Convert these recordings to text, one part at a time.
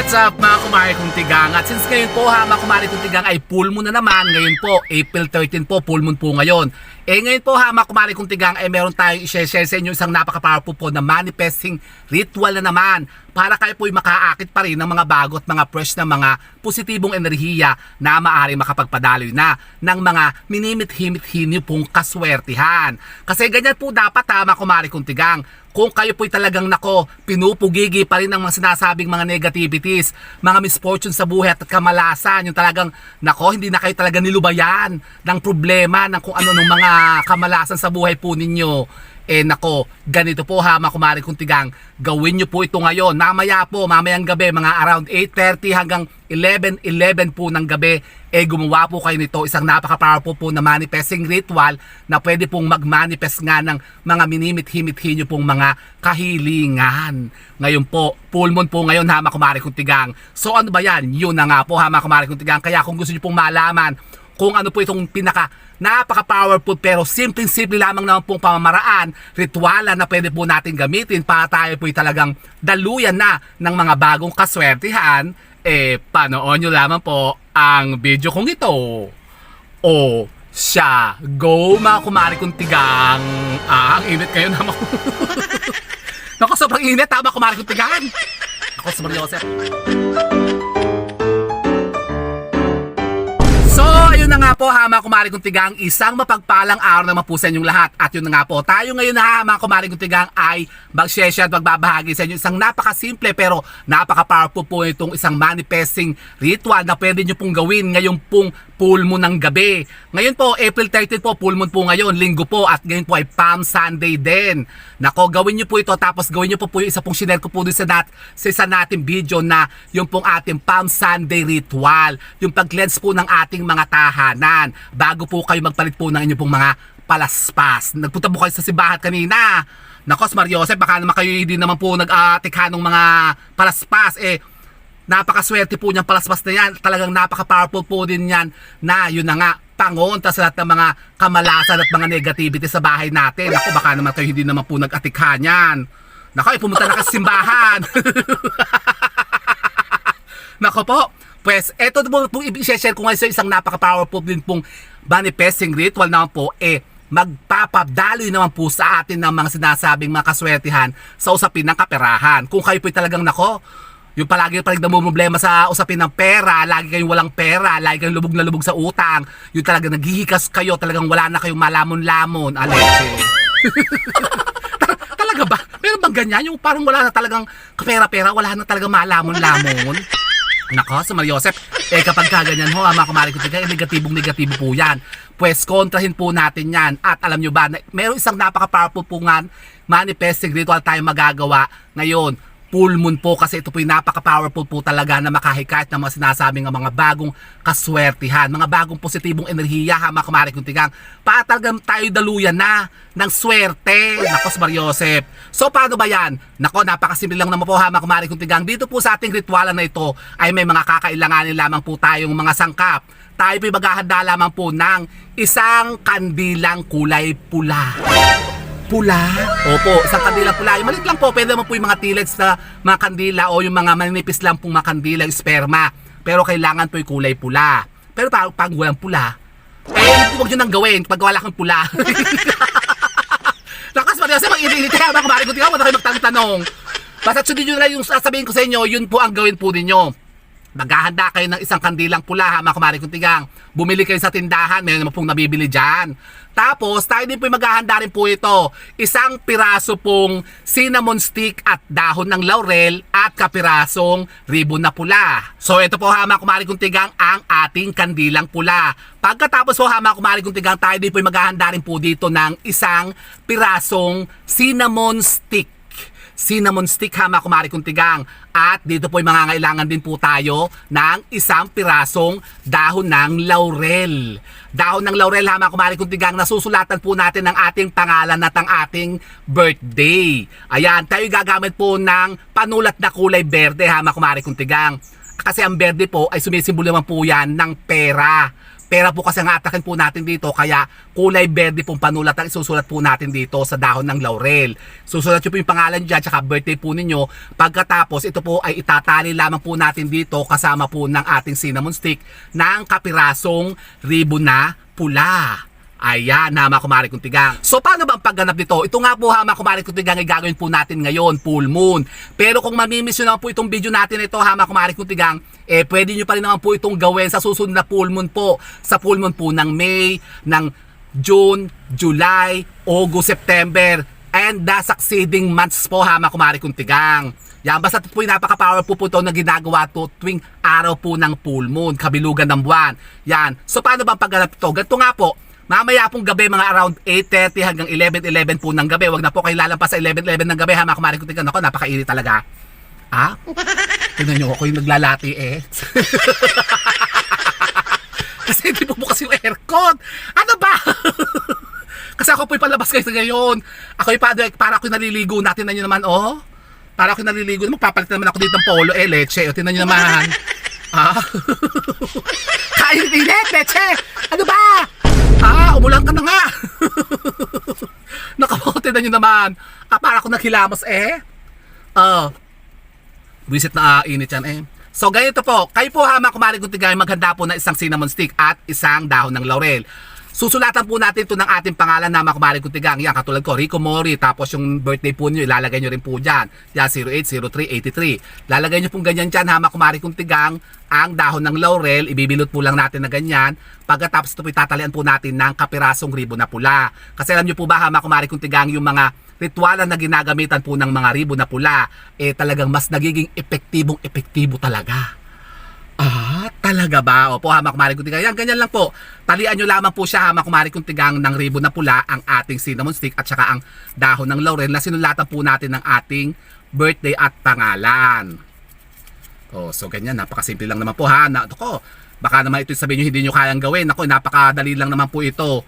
What's up mga kumari kong tigang? At since ngayon po ha mga kumari kong tigang ay full moon na naman. Ngayon po, April 13 po, full moon po ngayon. Ngayon po ha mga kumari kong tigang ay meron tayong i-share sa inyo isang napaka-powerful po na manifesting ritual na naman. Para kayo po'y makaakit pa rin ng mga bago at mga fresh na mga positibong enerhiya na maaaring makapagpadaloy na ng mga minimit-himit-hin nyo pong kaswertihan. Kasi ganyan po dapat ha mga kumari kong tigang. Kung kayo po'y talagang pinupugigi pa rin ng mga sinasabing mga negativities, mga misfortune sa buhay at kamalasan, yung talagang hindi na kayo talaga nilubayan ng problema ng kung ano ng mga kamalasan sa buhay po ninyo. Ganito po ha mga kumari kong tigang, gawin nyo po ito ngayon. Mamayang gabi, mga around 8:30 hanggang 11 po ng gabi, gumawa po kayo nito. Isang napaka-powerful po na manifesting ritual na pwede pong mag-manifest nga ng mga minimit-himit-hin nyo pong mga kahilingan. Ngayon po, full moon po ngayon ha mga kumari kong tigang. So ano ba yan? Yun na nga po ha mga kumari kong tigang. Kaya kung gusto nyo pong malaman kung ano po itong napaka-powerful pero simple-simple lamang naman pong pamamaraan, ritualan na pwede po natin gamitin para tayo po'y talagang daluyan na ng mga bagong kaswertihan, panoorin nyo lamang po ang video kong ito. Siya, go mga kumari kong tigang. Ang init kayo naman. Naku, sobrang init ha mga kumari kong tigang. Ako, sobrang Joseph. Ayun na nga po ha mga kumari kong tigang, isang mapagpalang araw naman po sa inyong lahat. At yun na nga po, tayo ngayon ha mga kumari kong tigang ay mag-share at magbabahagi sa inyo isang napakasimple pero napaka-powerful po itong isang manifesting ritual na pwede nyo pong gawin ngayong pong full moon ng gabi. Ngayon po, April 13 po, full moon po ngayon, linggo po, at ngayon po ay Palm Sunday din. Nako, gawin nyo po ito, tapos gawin nyo po yung isa pong share ko po dun sa isa nating video na yung pong ating Palm Sunday ritual, yung pag-cleanse po ng ating mga tahanan bago po kayo magpalit po ng inyong pong mga palaspas. Nagpunta po kayo sa simbahan kanina. Nako, Mario Joseph, baka naman kayo hindi naman po nag-atikha ng mga palaspas. Napakaswerte po niyang palaspas na yan. Talagang napaka-powerful po din yan na yun na nga, pangontra sa lahat ng mga kamalasan at mga negativity sa bahay natin. Ako, baka naman kayo hindi naman po nag-atikha niyan. Nako, pumunta na kasi simbahan. Nako po, pues eto po i-share ko ngayon sa isang napaka-powerful din pong manifesting ritual naman po, magpapadaloy naman po sa atin ng mga sinasabing mga kaswertihan sa usapin ng kaperahan. Kung kayo po talagang yung palagi namumroblema sa usapin ng pera, lagi kayong walang pera, lagi kayong lubog na lubog sa utang, yung talagang naghihikas kayo, talagang wala na kayong malamon-lamon, Alexe. Talaga ba? Meron bang ganyan? Yung parang wala na talagang kapera-pera, wala na talagang malamon-lamon? Nako, sa Mario Joseph, kapag kaganyan ho, mga kumari ko tiga, negatibong-negatibo po yan. Pues, kontrahin po natin yan. At alam nyo ba, meron isang napaka-powerful po nga manifesting ritual tayo magagawa ngayon. Full moon po, kasi ito po yung napaka-powerful po talaga na makahikayat ng mga sinasabing ng mga bagong kaswertihan, mga bagong positibong enerhiya ha mga kumari kong tigang, para talagang tayo daluyan na ng swerte. Nako, Mario Joseph. So paano ba yan? Nako, napakasimple lang naman po ha mga kumari kong tigang. Dito po sa ating ritualan na ito ay may mga kakailanganin lamang po tayong mga sangkap. Tayo po maghahanda lamang po ng isang kandilang kulay pula. Pula? Opo, isang kandilang pula. Yung malit lang po, pwede naman po yung mga tillets na mga kandila o yung mga manipis lang pong mga kandila, yung sperma. Pero kailangan po yung kulay pula. Pero pag walang pula, huwag nyo nang gawin pag wala kang pula. Lakas pa rin, mag-init kaya mga kumari ko, huwag na kayo magtanong. Basta sundin nyo na yung sasabihin ko sa inyo, yun po ang gawin po ninyo. Maghahanda kayo ng isang kandilang pula ha mga kumari kong tigang. Bumili kayo sa tindahan, mayroon naman pong nabibili dyan. Tapos tayo din po maghahanda rin po ito. Isang piraso pong cinnamon stick at dahon ng laurel at kapirasong ribbon na pula. So ito po ha mga kumari kong tigang ang ating kandilang pula. Pagkatapos po ha mga kumari kong tigang, tayo din po maghahanda rin po dito ng isang pirasong cinnamon stick. Cinnamon stick ha mga kumari kong tigang. At dito po yung mangangailangan din po tayo ng isang pirasong dahon ng laurel. Dahon ng laurel ha mga kumari kong tigang, nasusulatan po natin ng ating pangalan at ang ating birthday. Ayan, tayo gagamit po ng panulat na kulay berde ha mga kumari kong tigang. Kasi ang berde po ay sumisimbolo naman po yan ng pera. Pera po kasi ang atakin po natin dito, kaya kulay berde pong panulat ang isusulat po natin dito sa dahon ng laurel. Susulat nyo po yung pangalan dyan, tsaka birthday po ninyo. Pagkatapos, ito po ay itatali lamang po natin dito kasama po ng ating cinnamon stick ng kapirasong ribbon na pula. Ayan, mga kumari kong tigang. So, paano ba ang pagganap nito? Ito nga po, mga kumari kong tigang, ay gagawin po natin ngayon, full moon. Pero kung mamimiss nyo naman po itong video natin ito, mga kumari kong tigang, pwede nyo pa rin naman po itong gawin sa susunod na full moon po. Sa full moon po ng May, ng June, July, August, September, and the succeeding months po, mga kumari kong tigang. Yan, basta po yung napaka-powerful po ito na ginagawa to tuwing araw po ng full moon, kabilugan ng buwan. Yan. So, paano ba ang pagganap ito? Ganito nga po, mamaya pong gabi, mga around 8:30 hanggang 11:11 po ng gabi. Huwag na po kayo lalampas sa 11:11 ng gabi, ha, mga kumari kong tigang. Ako, napakainit talaga. Ha? Tignan nyo ako yung naglalati Kasi hindi po bukas yung aircon. Ano ba? Kasi ako po'y palabas kayo ngayon. Ako'y para ako'y naliligo. Natin na nyo naman, Para ako'y naliligo. Magpapalit naman ako dito ng polo, leche. Tinan nyo naman. Kainit, leche! Ano ba? Umulan ka na nga. Nakapote na nyo naman. Para ako naghilamos Visit na init yan So ganito po, kayo po, mga kumari kong tigay, maghanda po ng isang cinnamon stick at isang dahon ng laurel. Susulatan po natin ito ng ating pangalan na mga kumari kong tigang. Yan, katulad ko, Rico Mori. Tapos yung birthday po nyo, ilalagay nyo rin po dyan. Yan, 080383. Lalagay nyo pong ganyan dyan, mga kumari kong tigang. Ang dahon ng laurel, ibibilot po lang natin na ganyan. Pagkatapos ito po itatalian po natin ng kapirasong ribbon na pula. Kasi alam nyo po ba, mga kumari kong tigang, yung mga ritualan na ginagamitan po ng mga ribbon na pula, talagang mas nagiging epektibo talaga. Talaga ba? Opo, mga kumari kong tigang. Yan, ganyan lang po. Talian nyo lamang po siya, mga kumari kong tigang, ng ribbon na pula, ang ating cinnamon stick at saka ang dahon ng laurel na sinulatan po natin ng ating birthday at pangalan. So ganyan, napakasimple lang naman po, ha. Ako, baka naman ito sabihin nyo hindi nyo kayang gawin. Ako, napakadali lang naman po ito.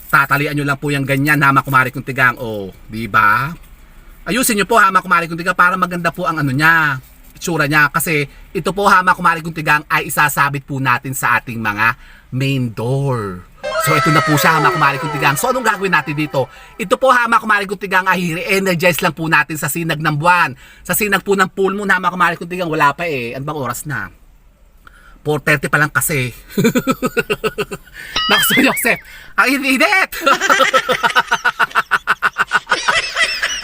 Tatalian nyo lang po yung ganyan, ha, mga kumari kong tigang. Di ba? Ayusin nyo po, ha, mga kumari kong tigang, para maganda po ang niya, itsura niya. Kasi ito po, ha, mga kumari kong tigang, ay isasabit po natin sa ating mga main door. So ito na po siya, mga kumari kong tigang. So anong gagawin natin dito? Ito po, ha, mga kumari kong tigang, ay re-energize lang po natin sa sinag ng buwan. Sa sinag po ng full moon, ha, mga kumari kong tigang, wala pa Ano bang oras na? 4:30 pa lang kasi. Nakso Joseph, ang init!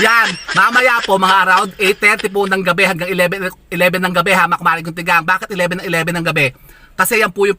Yan, mamaya po mga around 8:30 po ng gabi hanggang 11 ng gabi, ha, mga kumari kong tigang. Bakit 11 ng gabi? Kasi yan po yung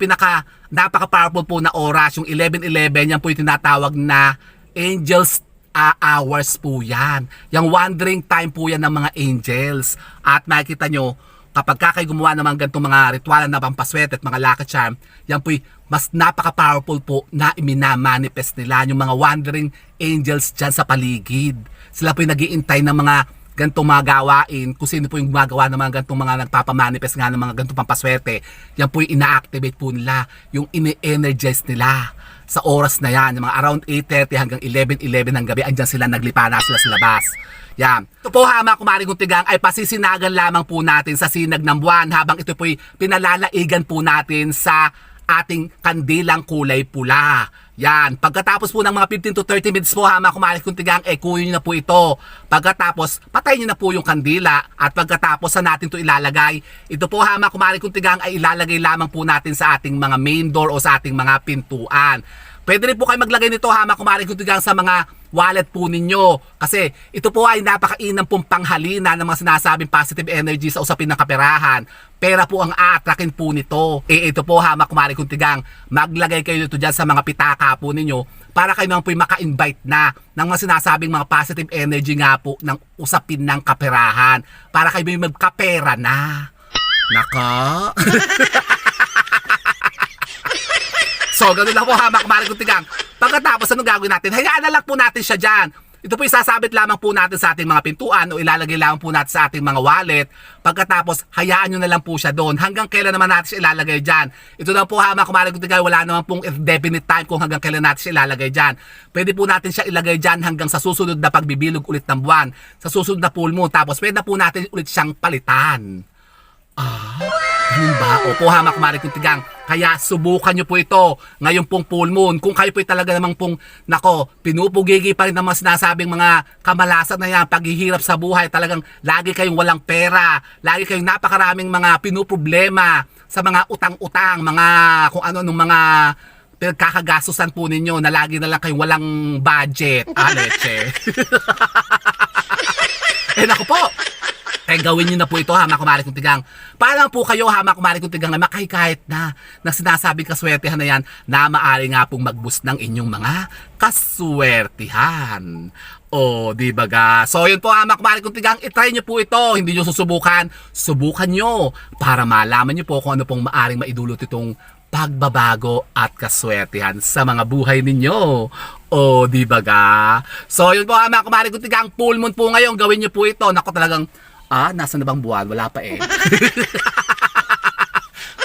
napaka-powerful po na oras. Yung 11:11, yan po yung tinatawag na angels hours po yan. Yung wandering time po yan ng mga angels. At makikita nyo, kapag kayo gumawa ng mga ganitong mga ritualan na pampaswerte at mga lucky charm, yan po mas napaka-powerful po na iminamanifest nila yung mga wandering angels dyan sa paligid. Sila po yung nag-iintay ng mga ganitong mga gawain, kung sino po yung gumagawa ng mga ganitong mga nagpapamanifest nga ng mga ganitong pampaswerte. Yan po yung ina-activate po nila, yung ini-energize nila sa oras na yan, yung mga around 8:30 hanggang 11:11 ng gabi, andyan sila, naglipa na sila sa labas. Yan. Ito po, ha, mga kumari kong tigang, ay pasisinagan lamang po natin sa sinag ng buwan habang ito po'y pinalalaigan po natin sa ating kandilang kulay pula. Yan. Pagkatapos po ng mga 15 to 30 minutes po, ha, mga kumari kong tigang, kunin nyo na po ito. Pagkatapos, patayin nyo na po yung kandila. At pagkatapos, sa natin ito ilalagay. Ito po, ha, mga kumari kong tigang, ay ilalagay lamang po natin sa ating mga main door o sa ating mga pintuan. Pwede rin po kayo maglagay nito, ha, mga kumari kong tigang, sa mga wallet po ninyo. Kasi ito po ay napakainam pong panghalina ng mga sinasabing positive energy sa usapin ng kaperahan. Pera po ang aatrakin po nito. Ito po, ha, mga kumari kong tigang, maglagay kayo nito dyan sa mga pitaka po ninyo para kayo naman po maka-invite na ng mga sinasabing mga positive energy nga po ng usapin ng kaperahan. Para kayo may magkapera na. Naka? So, ganun lang po, ha, mga kumari kong tigang. Pagkatapos, anong gagawin natin? Hayaan na lang po natin siya dyan. Ito po isasabit lamang po natin sa ating mga pintuan o ilalagay lamang po natin sa ating mga wallet. Pagkatapos, hayaan nyo na lang po siya doon. Hanggang kailan naman natin siya ilalagay dyan. Ito lang po, ha, mga kumari kong tigang, wala naman pong definite time kung hanggang kailan natin siya ilalagay dyan. Pwede po natin siya ilagay dyan hanggang sa susunod na pagbibilog ulit ng buwan. Sa susunod na full moon. Tapos pwede na po natin ulit siyang palitan. Ganun ba? Opo ha, mga kumari kong tigang. Kaya subukan nyo po ito ngayon pong full moon. Kung kayo po talaga namang pong, nako, pinupugigi pa rin ng mga sinasabing mga kamalasan na yan, paghihirap sa buhay, talagang lagi kayong walang pera, lagi kayong napakaraming mga pinuproblema sa mga utang-utang, mga kung ano nung mga pinagkakagastusan po ninyo na lagi na lang kayong walang budget. Leche. Naku po. Gawin nyo na po ito ha, mga kumari kong tigang. Paano po kayo ha, mga kumari kong tigang, na makahikahit na sinasabing kaswertihan na yan na maaari nga pong mag-boost ng inyong mga kaswertihan. Di ba ga? So yun po ha, mga kumari kong tigang, itry nyo po ito. Hindi nyo susubukan, subukan nyo para malaman nyo po kung ano pong maaring maidulot itong pagbabago at kaswertihan sa mga buhay ninyo. Di ba ga? So yun po ha, mga kumari kong tigang, full moon po ngayon, gawin nyo po ito. Naku, talagang nasa na bang buwan? Wala pa eh.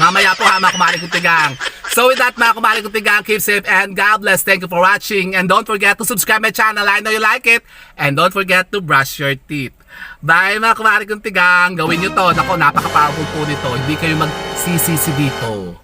Mamaya po ha, mga kumari kong tigang. So with that, mga kumari kong tigang, keep safe and God bless. Thank you for watching. And don't forget to subscribe my channel. I know you like it. And don't forget to brush your teeth. Bye mga kumari kong tigang. Gawin nyo to. Naku, napaka-powerful po nito. Hindi kayo magsisisi dito.